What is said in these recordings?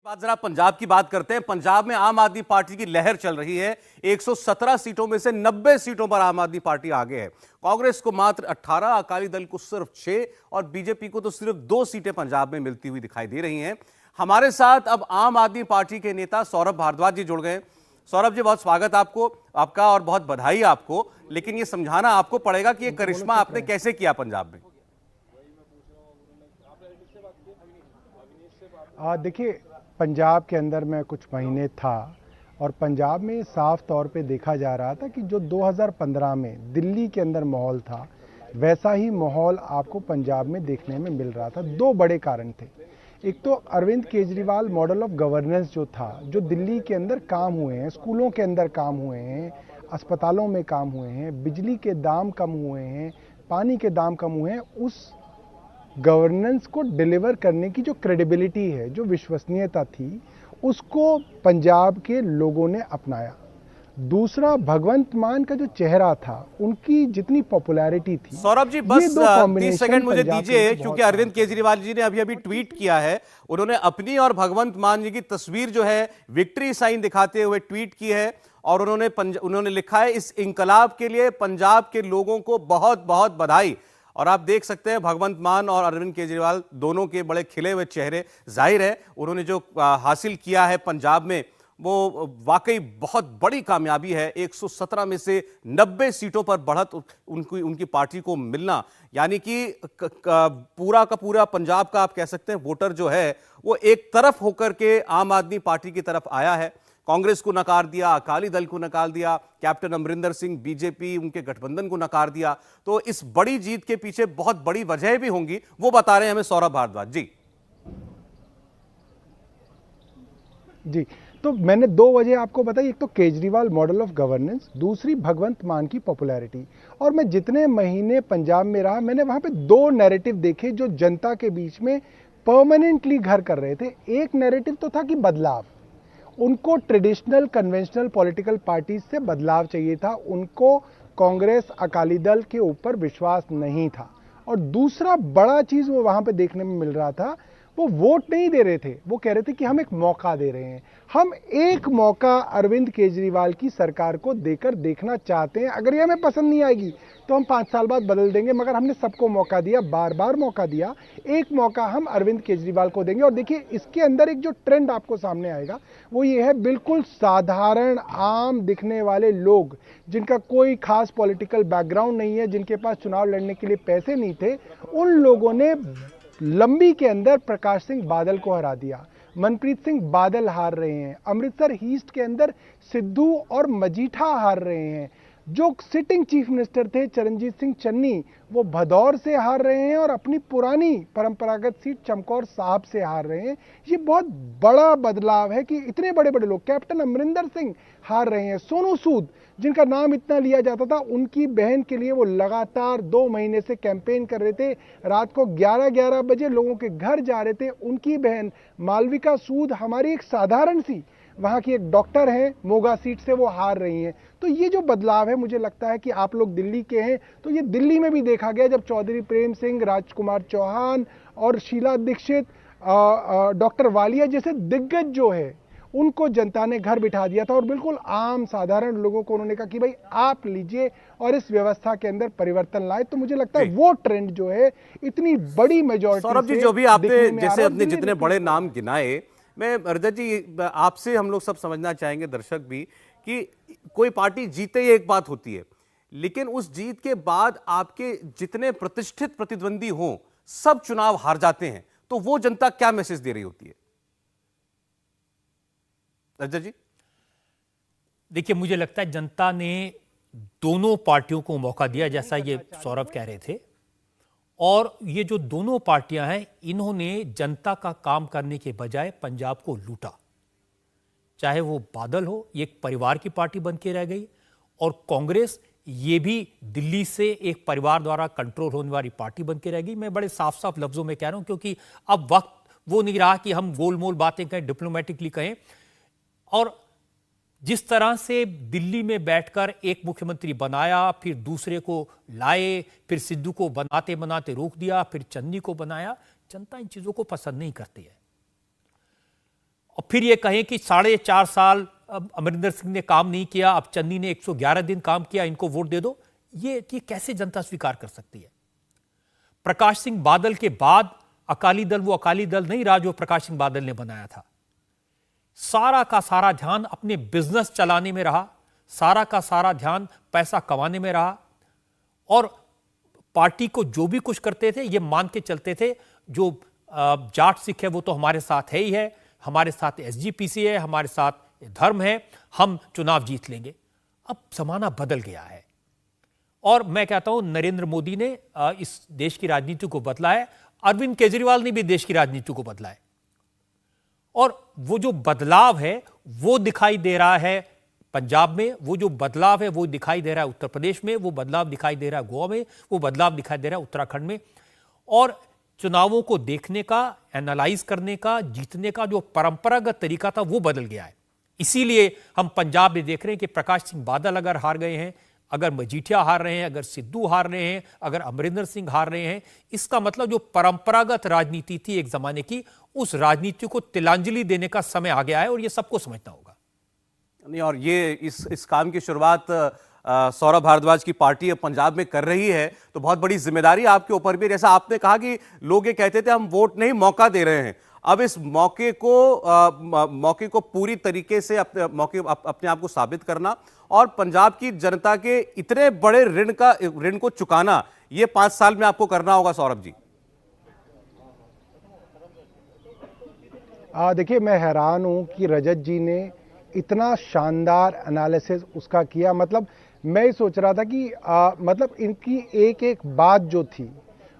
बात जरा पंजाब की बात करते हैं। पंजाब में आम आदमी पार्टी की लहर चल रही है। 117 सीटों में से 90 सीटों पर आम आदमी पार्टी आगे है। कांग्रेस को मात्र 18, अकाली दल को सिर्फ 6 और बीजेपी को तो सिर्फ 2 सीटें पंजाब में मिलती हुई दिखाई दे रही हैं। हमारे साथ अब आम आदमी पार्टी के नेता सौरभ भारद्वाज जी जुड़ गए। सौरभ जी, बहुत स्वागत आपका और बहुत बधाई आपको। लेकिन यह समझाना आपको पड़ेगा कि यह करिश्मा आपने कैसे किया पंजाब में। देखिए, पंजाब के अंदर मैं कुछ महीने था और पंजाब में साफ तौर पे देखा जा रहा था कि जो 2015 में दिल्ली के अंदर माहौल था, वैसा ही माहौल आपको पंजाब में देखने में मिल रहा था। दो बड़े कारण थे। एक तो Arvind Kejriwal model of governance जो था, जो दिल्ली के अंदर काम हुए हैं, स्कूलों के अंदर काम हुए हैं, अस्पतालों में काम हुए हैं, बिजली के दाम कम हुए हैं, पानी के दाम कम हुए हैं, उस गवर्नेंस को डिलीवर करने की जो क्रेडिबिलिटी है, जो विश्वसनीयता थी, उसको पंजाब के लोगों ने अपनाया। दूसरा, भगवंत मान का जो चेहरा था, उनकी जितनी पॉपुलैरिटी थी। सौरभ जी, बस 30 सेकंड मुझे दीजिए, क्योंकि अरविंद केजरीवाल जी ने अभी ट्वीट किया है। उन्होंने अपनी और भगवंत मान जी की तस्वीर जो है विक्ट्री साइन दिखाते हुए ट्वीट की है और उन्होंने लिखा है, इस इंकलाब के लिए पंजाब के लोगों को बहुत बहुत बधाई। और आप देख सकते हैं भगवंत मान और अरविंद केजरीवाल दोनों के बड़े खिले हुए चेहरे। जाहिर है उन्होंने जो हासिल किया है पंजाब में वो वाकई बहुत बड़ी कामयाबी है। 117 में से 90 सीटों पर बढ़त उनकी पार्टी को मिलना, यानी कि पूरा का पूरा पंजाब का आप कह सकते हैं वोटर जो है वो एक तरफ होकर के आम आदमी पार्टी की तरफ आया है। कांग्रेस को नकार दिया, अकाली दल को नकार दिया, कैप्टन अमरिंदर सिंह, बीजेपी, उनके गठबंधन को नकार दिया। तो इस बड़ी जीत के पीछे बहुत बड़ी वजह भी होंगी, वो बता रहे हैं हमें सौरभ भारद्वाज जी। जी, तो मैंने दो वजह आपको बताई। एक तो केजरीवाल मॉडल ऑफ गवर्नेंस, दूसरी भगवंत मान की पॉपुलैरिटी। और मैं जितने महीने पंजाब में रहा, मैंने वहां पे दो नैरेटिव देखे जो जनता के बीच में परमानेंटली घर कर रहे थे। एक नैरेटिव तो था कि बदलाव, उनको ट्रेडिशनल कन्वेंशनल पॉलिटिकल पार्टीज से बदलाव चाहिए था, उनको कांग्रेस अकाली दल के ऊपर विश्वास नहीं था। और दूसरा बड़ा चीज वो वहां पे देखने में मिल रहा था, वो वोट नहीं दे रहे थे, वो कह रहे थे कि हम एक मौका दे रहे हैं। हम एक मौका अरविंद केजरीवाल की सरकार को देकर देखना चाहते हैं। अगर ये हमें पसंद नहीं आएगी तो हम 5 साल बाद बदल देंगे, मगर हमने सबको मौका दिया, बार बार मौका दिया। एक मौका हम अरविंद केजरीवाल को देंगे। और देखिए, इसके अंदर एक जो ट्रेंड आपको सामने आएगा वो ये है, बिल्कुल साधारण आम दिखने वाले लोग, जिनका कोई खास पॉलिटिकल बैकग्राउंड नहीं है, जिनके पास चुनाव लड़ने के लिए पैसे नहीं थे, उन लोगों ने लंबी के अंदर प्रकाश सिंह बादल को हरा दिया। मनप्रीत सिंह बादल हार रहे हैं। अमृतसर ईस्ट के अंदर सिद्धू और मजीठा हार रहे हैं। जो सिटिंग चीफ मिनिस्टर थे चरणजीत सिंह चन्नी, वो भदौर से हार रहे हैं और अपनी पुरानी परंपरागत सीट चमकौर साहब से हार रहे हैं। ये बहुत बड़ा बदलाव है कि इतने बड़े बड़े लोग, कैप्टन अमरिंदर सिंह हार रहे हैं। सोनू सूद, जिनका नाम इतना लिया जाता था, उनकी बहन के लिए वो लगातार 2 महीने से कैंपेन कर रहे थे, रात को 11-11 बजे लोगों के घर जा रहे थे। उनकी बहन मालविका सूद, हमारी एक साधारण सी वहां की एक डॉक्टर है, मोगा सीट से, वो हार रही हैं। तो ये जो बदलाव है, मुझे लगता है कि आप लोग दिल्ली के हैं तो ये दिल्ली में भी देखा गया, जब चौधरी प्रेम सिंह, राजकुमार चौहान और शीला दीक्षित, डॉक्टर वालिया जैसे दिग्गज जो है, उनको जनता ने घर बिठा दिया था और बिल्कुल आम साधारण लोगों को उन्होंने कहा कि भाई आप लीजिए और इस व्यवस्था के अंदर परिवर्तन लाए। तो मुझे लगता है वो ट्रेंड जो है इतनी बड़ी मेजॉरिटी। सौरभ जी, जो भी आपने जैसे अपने जितने बड़े नाम गिनाए, मैं रजत जी आपसे हम लोग सब समझना चाहेंगे, दर्शक भी, कि कोई पार्टी जीते ही एक बात होती है, लेकिन उस जीत के बाद आपके जितने प्रतिष्ठित प्रतिद्वंदी हों सब चुनाव हार जाते हैं, तो वो जनता क्या मैसेज दे रही होती है रजत जी? देखिए, मुझे लगता है जनता ने दोनों पार्टियों को मौका दिया, जैसा ये सौरभ कह रहे थे। और ये जो दोनों पार्टियां हैं, इन्होंने जनता का काम करने के बजाय पंजाब को लूटा। चाहे वो बादल हो, ये एक परिवार की पार्टी बन के रह गई, और कांग्रेस, ये भी दिल्ली से एक परिवार द्वारा कंट्रोल होने वाली पार्टी बन के रह गई। मैं बड़े साफ साफ लफ्जों में कह रहा हूं, क्योंकि अब वक्त वो नहीं रहा कि हम गोलमोल बातें कहें, डिप्लोमेटिकली कहें। और जिस तरह से दिल्ली में बैठकर एक मुख्यमंत्री बनाया, फिर दूसरे को लाए, फिर सिद्धू को बनाते बनाते रोक दिया, फिर चन्नी को बनाया, जनता इन चीजों को पसंद नहीं करती है। और फिर ये कहें कि 4.5 साल अब अमरिंदर सिंह ने काम नहीं किया, अब चन्नी ने 111 दिन काम किया, इनको वोट दे दो, ये कैसे जनता स्वीकार कर सकती है? प्रकाश सिंह बादल के बाद अकाली दल वो अकाली दल नहीं रहा जो प्रकाश सिंह बादल ने बनाया था। सारा का सारा ध्यान अपने बिजनेस चलाने में रहा, सारा का सारा ध्यान पैसा कमाने में रहा, और पार्टी को जो भी कुछ करते थे ये मान के चलते थे जो जाट सिख है वो तो हमारे साथ है ही है, हमारे साथ एसजीपीसी है, हमारे साथ धर्म है, हम चुनाव जीत लेंगे। अब जमाना बदल गया है और मैं कहता हूं नरेंद्र मोदी ने इस देश की राजनीति को बदला है, अरविंद केजरीवाल ने भी देश की राजनीति को बदला है, और वो जो बदलाव है वो दिखाई दे रहा है पंजाब में, वो जो बदलाव है वो दिखाई दे रहा है उत्तर प्रदेश में, वो बदलाव दिखाई दे रहा है गोवा में, वो बदलाव दिखाई दे रहा है उत्तराखंड में। और चुनावों को देखने का, एनालाइज करने का, जीतने का जो परंपरागत तरीका था वो बदल गया है। इसीलिए हम पंजाब में देख रहे हैं कि प्रकाश सिंह बादल अगर हार गए हैं, अगर मजीठिया हार रहे हैं, अगर सिद्धू हार रहे हैं, अगर अमरिंदर सिंह हार रहे हैं, इसका मतलब जो परंपरागत राजनीति थी एक जमाने की, उस राजनीति को तिलांजलि देने का समय आ गया है और यह सबको समझना होगा। नहीं, और ये इस काम की शुरुआत सौरभ भारद्वाज की पार्टी अब पंजाब में कर रही है, तो बहुत बड़ी जिम्मेदारी आपके ऊपर भी। जैसा आपने कहा कि लोग ये कहते थे हम वोट नहीं मौका दे रहे हैं, अब इस मौके को पूरी तरीके से अपने आप को साबित करना और पंजाब की जनता के इतने बड़े ऋण को चुकाना, ये 5 साल में आपको करना होगा सौरभ जी। देखिए, मैं हैरान हूं कि रजत जी ने इतना शानदार एनालिसिस उसका किया। मतलब मैं ही सोच रहा था कि मतलब इनकी एक एक बात जो थी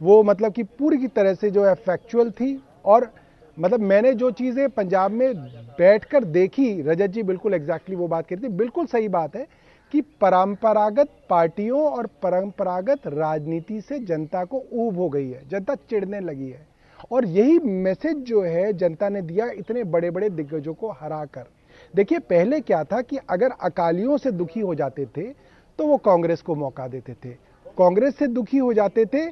वो मतलब कि पूरी की तरह से जो है फैक्चुअल थी, और मतलब मैंने जो चीज़ें पंजाब में बैठकर देखी, रजत जी बिल्कुल एग्जैक्टली वो बात करती, बिल्कुल सही बात है कि परंपरागत पार्टियों और परंपरागत राजनीति से जनता को ऊब हो गई है, जनता चिढ़ने लगी है, और यही मैसेज जो है जनता ने दिया इतने बड़े बड़े दिग्गजों को हरा कर। देखिए, पहले क्या था कि अगर अकालियों से दुखी हो जाते थे तो वो कांग्रेस को मौका देते थे, कांग्रेस से दुखी हो जाते थे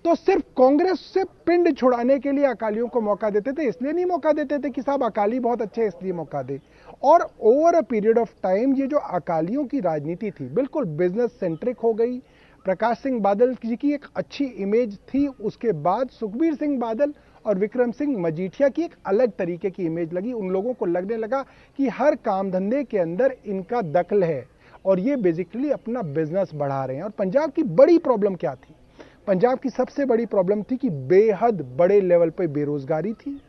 तो सिर्फ कांग्रेस से पिंड छुड़ाने के लिए अकालियों को मौका देते थे, इसलिए नहीं मौका देते थे कि साहब अकाली बहुत अच्छे इसलिए मौका दे। और over a period of time ये जो अकालियों की राजनीति थी बिल्कुल बिजनेस सेंट्रिक हो गई। प्रकाश सिंह बादल जी की एक अच्छी इमेज थी, उसके बाद सुखबीर सिंह बादल और विक्रम सिंह मजीठिया की एक अलग तरीके की इमेज लगी। उन लोगों को लगने लगा कि हर काम धंधे के अंदर इनका दखल है और ये बेसिकली अपना बिजनेस बढ़ा रहे हैं। और पंजाब की बड़ी प्रॉब्लम क्या थी? पंजाब की सबसे बड़ी प्रॉब्लम थी कि बेहद बड़े लेवल पर बेरोजगारी थी।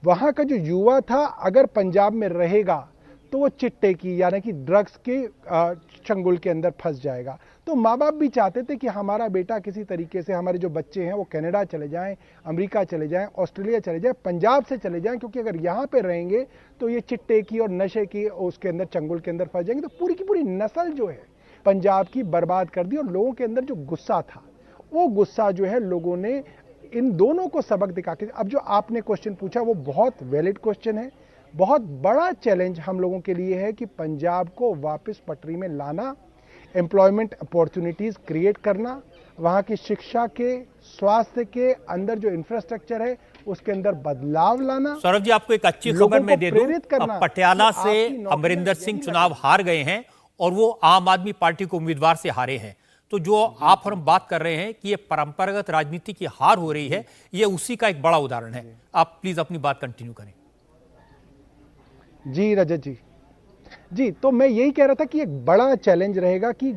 वहां का जो युवा था अगर पंजाब में रहेगा तो वो चिट्टे की यानी कि ड्रग्स के चंगुल के अंदर फंस जाएगा। तो माँ बाप भी चाहते थे कि हमारा बेटा किसी तरीके से, हमारे जो बच्चे हैं वो कनाडा चले जाएं, अमेरिका चले जाएं, ऑस्ट्रेलिया चले जाएं, पंजाब से चले जाएं, क्योंकि अगर यहाँ पे रहेंगे तो ये चिट्टे की और नशे की उसके अंदर चंगुल के अंदर फंस जाएंगे। तो पूरी की पूरी नस्ल जो है पंजाब की बर्बाद कर दी। और लोगों के अंदर जो गुस्सा था वो गुस्सा जो है लोगों ने इन दोनों को सबक दिखा के, अब जो आपने क्वेश्चन पूछा वो बहुत वैलिड क्वेश्चन है। बहुत बड़ा चैलेंज हम लोगों के लिए है कि पंजाब को वापस पटरी में लाना, एम्प्लॉयमेंट अपॉर्चुनिटीज क्रिएट करना, वहाँ की शिक्षा के, स्वास्थ्य के अंदर जो इंफ्रास्ट्रक्चर है उसके अंदर बदलाव लाना। सौरभ जी, आपको एक अच्छी खबर मैं दे दूं, पटियाला से अमरिंदर सिंह चुनाव हार गए हैं और वो आम आदमी पार्टी के उम्मीदवार से हारे हैं। तो जो आप और हम बात कर रहे हैं कि ये परंपरागत राजनीति की हार हो रही है, ये उसी का एक बड़ा उदाहरण है। आप प्लीज अपनी बात कंटिन्यू करें। जी रजत जी, तो मैं यही कह रहा था कि एक बड़ा चैलेंज रहेगा कि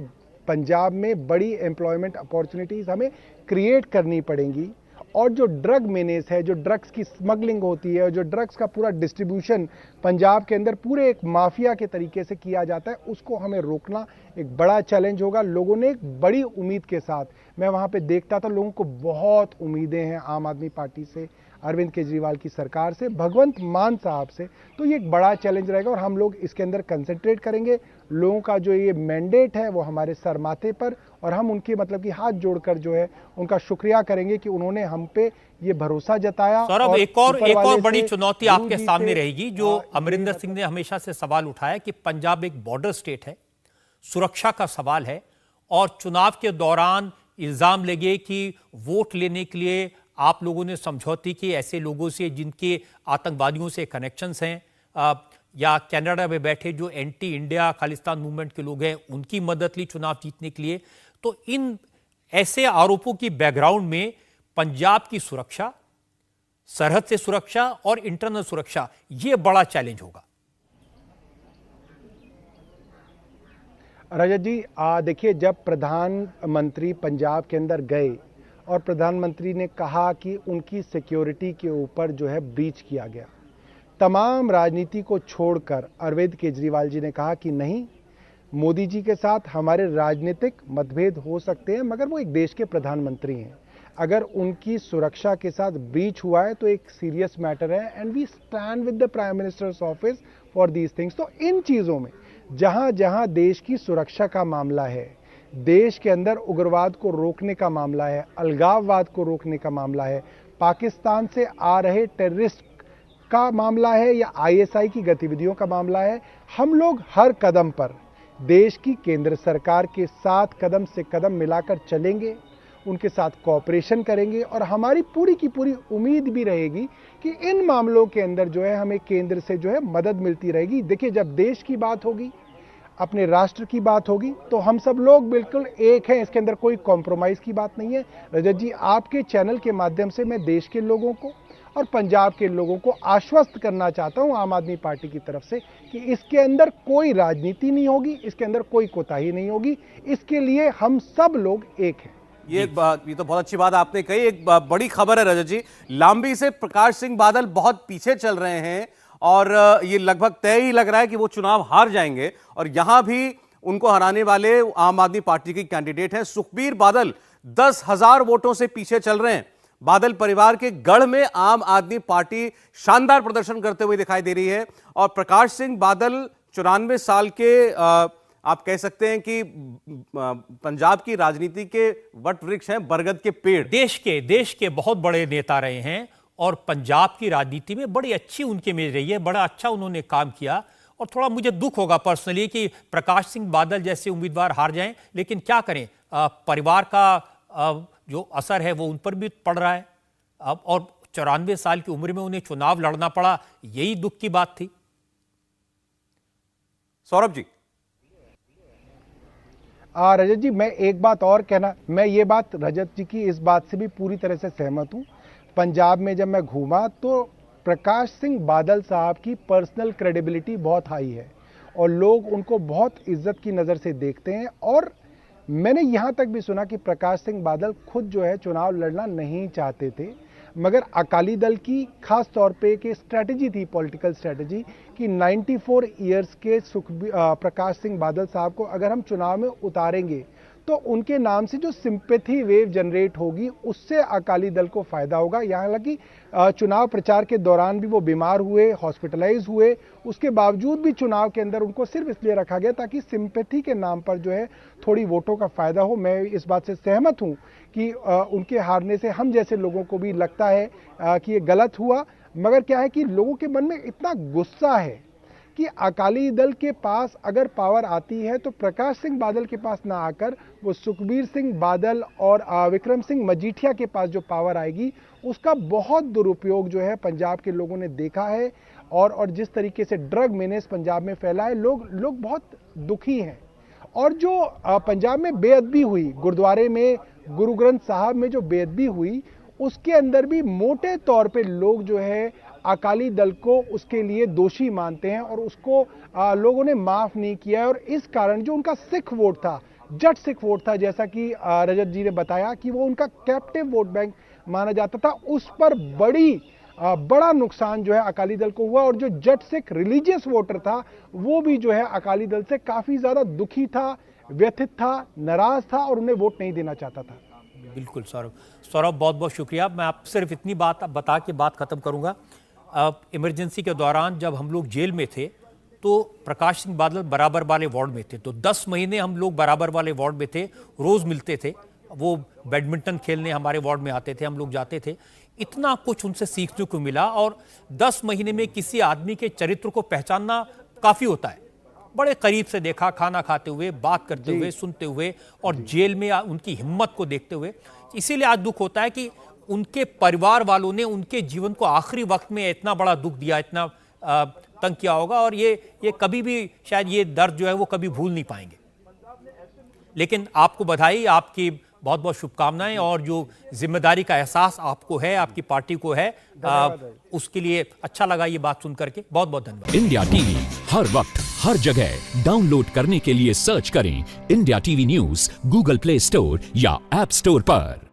पंजाब में बड़ी एम्प्लॉयमेंट अपॉर्चुनिटीज हमें क्रिएट करनी पड़ेंगी, और जो ड्रग मेनेस है, जो ड्रग्स की स्मगलिंग होती है और जो ड्रग्स का पूरा डिस्ट्रीब्यूशन पंजाब के अंदर पूरे एक माफिया के तरीके से किया जाता है, उसको हमें रोकना एक बड़ा चैलेंज होगा। लोगों ने एक बड़ी उम्मीद के साथ, मैं वहाँ पे देखता था लोगों को बहुत उम्मीदें हैं आम आदमी पार्टी से, अरविंद केजरीवाल की सरकार से, भगवंत मान साहब से। तो ये एक बड़ा चैलेंज रहेगा और हम लोग इसके अंदर कंसंट्रेट करेंगे। लोगों का जो ये मैंडेट है वो हमारे सर माथे पर, और हम उनके मतलब कि हाथ जोड़कर जो है उनका शुक्रिया करेंगे कि उन्होंने हम पे ये भरोसा जताया। सौरभ, एक और बड़ी चुनौती आपके सामने रहेगी जो अमरिंदर सिंह ने हमेशा से सवाल उठाया कि पंजाब एक बॉर्डर स्टेट है, सुरक्षा का सवाल है, और चुनाव के दौरान इल्जाम लगे कि वोट लेने के लिए आप लोगों ने समझौते किए ऐसे लोगों से जिनके आतंकवादियों से कनेक्शंस हैं, या कनाडा में बैठे जो एंटी इंडिया खालिस्तान मूवमेंट के लोग हैं उनकी मदद ली चुनाव जीतने के लिए। तो इन ऐसे आरोपों की बैकग्राउंड में पंजाब की सुरक्षा, सरहद से सुरक्षा और इंटरनल सुरक्षा, यह बड़ा चैलेंज होगा। रजत जी, देखिए, जब प्रधानमंत्री पंजाब के अंदर गए और प्रधानमंत्री ने कहा कि उनकी सिक्योरिटी के ऊपर जो है ब्रीच किया गया, तमाम राजनीति को छोड़कर अरविंद केजरीवाल जी ने कहा कि नहीं, मोदी जी के साथ हमारे राजनीतिक मतभेद हो सकते हैं मगर वो एक देश के प्रधानमंत्री हैं। अगर उनकी सुरक्षा के साथ ब्रीच हुआ है तो एक सीरियस मैटर है and we stand with the prime minister's office for these things. तो इन चीज़ों में जहां जहां देश की सुरक्षा का मामला है, देश के अंदर उग्रवाद को रोकने का मामला है, अलगाववाद को रोकने का मामला है, पाकिस्तान से आ रहे टेररिस्ट का मामला है या आईएसआई की गतिविधियों का मामला है, हम लोग हर कदम पर देश की केंद्र सरकार के साथ कदम से कदम मिलाकर चलेंगे, उनके साथ कोऑपरेशन करेंगे और हमारी पूरी की पूरी उम्मीद भी रहेगी कि इन मामलों के अंदर जो है हमें केंद्र से जो है मदद मिलती रहेगी। देखिए, जब देश की बात होगी, अपने राष्ट्र की बात होगी, तो हम सब लोग बिल्कुल एक हैं, इसके अंदर कोई कॉम्प्रोमाइज़ की बात नहीं है। रजत जी, आपके चैनल के माध्यम से मैं देश के लोगों को और पंजाब के लोगों को आश्वस्त करना चाहता हूं आम आदमी पार्टी की तरफ से कि इसके अंदर कोई राजनीति नहीं होगी, इसके अंदर कोई कोताही नहीं होगी, इसके लिए हम सब लोग एक हैं। ये तो बहुत अच्छी बात आपने कही। एक बड़ी खबर है रजत जी, लांबी से प्रकाश सिंह बादल बहुत पीछे चल रहे हैं और ये लगभग तय ही लग रहा है कि वो चुनाव हार जाएंगे। और यहां भी उनको हराने वाले आम आदमी पार्टी के कैंडिडेट हैं सुखबीर बादल, 10,000 वोटों से पीछे चल रहे हैं। बादल परिवार के गढ़ में आम आदमी पार्टी शानदार प्रदर्शन करते हुए दिखाई दे रही है और प्रकाश सिंह बादल 94 साल के आप कह सकते हैं कि पंजाब की राजनीति के वट वृक्ष हैं, बरगद के पेड़। देश के बहुत बड़े नेता रहे हैं और पंजाब की राजनीति में बड़ी अच्छी उनकी इमेज रही है, बड़ा अच्छा उन्होंने काम किया। और थोड़ा मुझे दुख होगा पर्सनली कि प्रकाश सिंह बादल जैसे उम्मीदवार हार जाएं, लेकिन क्या करें, परिवार का जो असर है वो उन पर भी पड़ रहा है। अब और 94 साल की उम्र में उन्हें चुनाव लड़ना पड़ा, यही दुख की बात थी। सौरभ जी। रजत जी, मैं एक बात और कहना, मैं ये बात रजत जी की इस बात से भी पूरी तरह से सहमत हूं। पंजाब में जब मैं घूमा तो प्रकाश सिंह बादल साहब की पर्सनल क्रेडिबिलिटी बहुत हाई है और लोग उनको बहुत इज्जत की नज़र से देखते हैं। और मैंने यहाँ तक भी सुना कि प्रकाश सिंह बादल खुद जो है चुनाव लड़ना नहीं चाहते थे, मगर अकाली दल की खास तौर पे एक स्ट्रैटेजी थी, पॉलिटिकल स्ट्रैटेजी, कि 94 इयर्स के प्रकाश सिंह बादल साहब को अगर हम चुनाव में उतारेंगे तो उनके नाम से जो सिंपैथी वेव जनरेट होगी उससे अकाली दल को फायदा होगा। यहाँ हालांकि चुनाव प्रचार के दौरान भी वो बीमार हुए, हॉस्पिटलाइज हुए, उसके बावजूद भी चुनाव के अंदर उनको सिर्फ इसलिए रखा गया ताकि सिंपैथी के नाम पर जो है थोड़ी वोटों का फायदा हो। मैं इस बात से सहमत हूँ कि उनके हारने से हम जैसे लोगों को भी लगता है कि ये गलत हुआ, मगर क्या है कि लोगों के मन में इतना गुस्सा है कि अकाली दल के पास अगर पावर आती है तो प्रकाश सिंह बादल के पास ना आकर वो सुखबीर सिंह बादल और विक्रम सिंह मजीठिया के पास जो पावर आएगी उसका बहुत दुरुपयोग जो है पंजाब के लोगों ने देखा है। और जिस तरीके से ड्रग मेनेस पंजाब में फैला है, लोग बहुत दुखी हैं। और जो पंजाब में बेअदबी हुई, गुरुद्वारे में गुरु ग्रंथ साहब में जो बेअदबी हुई, उसके अंदर भी मोटे तौर पे लोग जो है अकाली दल को उसके लिए दोषी मानते हैं और उसको लोगों ने माफ नहीं किया है। और इस कारण जो उनका सिख वोट था, जट सिख वोट था, जैसा कि रजत जी ने बताया कि वो उनका कैप्टिव वोट बैंक माना जाता था, उस पर बड़ा नुकसान जो है अकाली दल को हुआ। और जो जट सिख रिलीजियस वोटर था वो भी जो है अकाली दल से काफी ज्यादा दुखी था, व्यथित था, नाराज था और उन्हें वोट नहीं देना चाहता था। बिल्कुल सौरभ, बहुत बहुत शुक्रिया। मैं आप सिर्फ इतनी बात बता के बात खत्म करूंगा। इमरजेंसी के दौरान जब हम लोग जेल में थे तो प्रकाश सिंह बादल बराबर वाले वार्ड में थे, तो 10 महीने हम लोग बराबर वाले वार्ड में थे, रोज मिलते थे। वो बैडमिंटन खेलने हमारे वार्ड में आते थे, हम लोग जाते थे। इतना कुछ उनसे सीखने को मिला और 10 महीने में किसी आदमी के चरित्र को पहचानना काफी होता है। बड़े करीब से देखा, खाना खाते हुए, बात करते हुए, सुनते हुए और जेल में उनकी हिम्मत को देखते हुए। इसीलिए आज दुख होता है कि उनके परिवार वालों ने उनके जीवन को आखिरी वक्त में इतना बड़ा दुख दिया, इतना तंग किया होगा, और ये कभी भी शायद ये दर्द जो है वो कभी भूल नहीं पाएंगे। लेकिन आपको बधाई, आपकी बहुत बहुत शुभकामनाएं, और जो जिम्मेदारी का एहसास आपको है, आपकी पार्टी को है, उसके लिए अच्छा लगा ये बात सुन करके। बहुत बहुत धन्यवाद। इंडिया टीवी हर वक्त हर जगह डाउनलोड करने के लिए सर्च करें India TV news Google play store या ऐप स्टोर पर।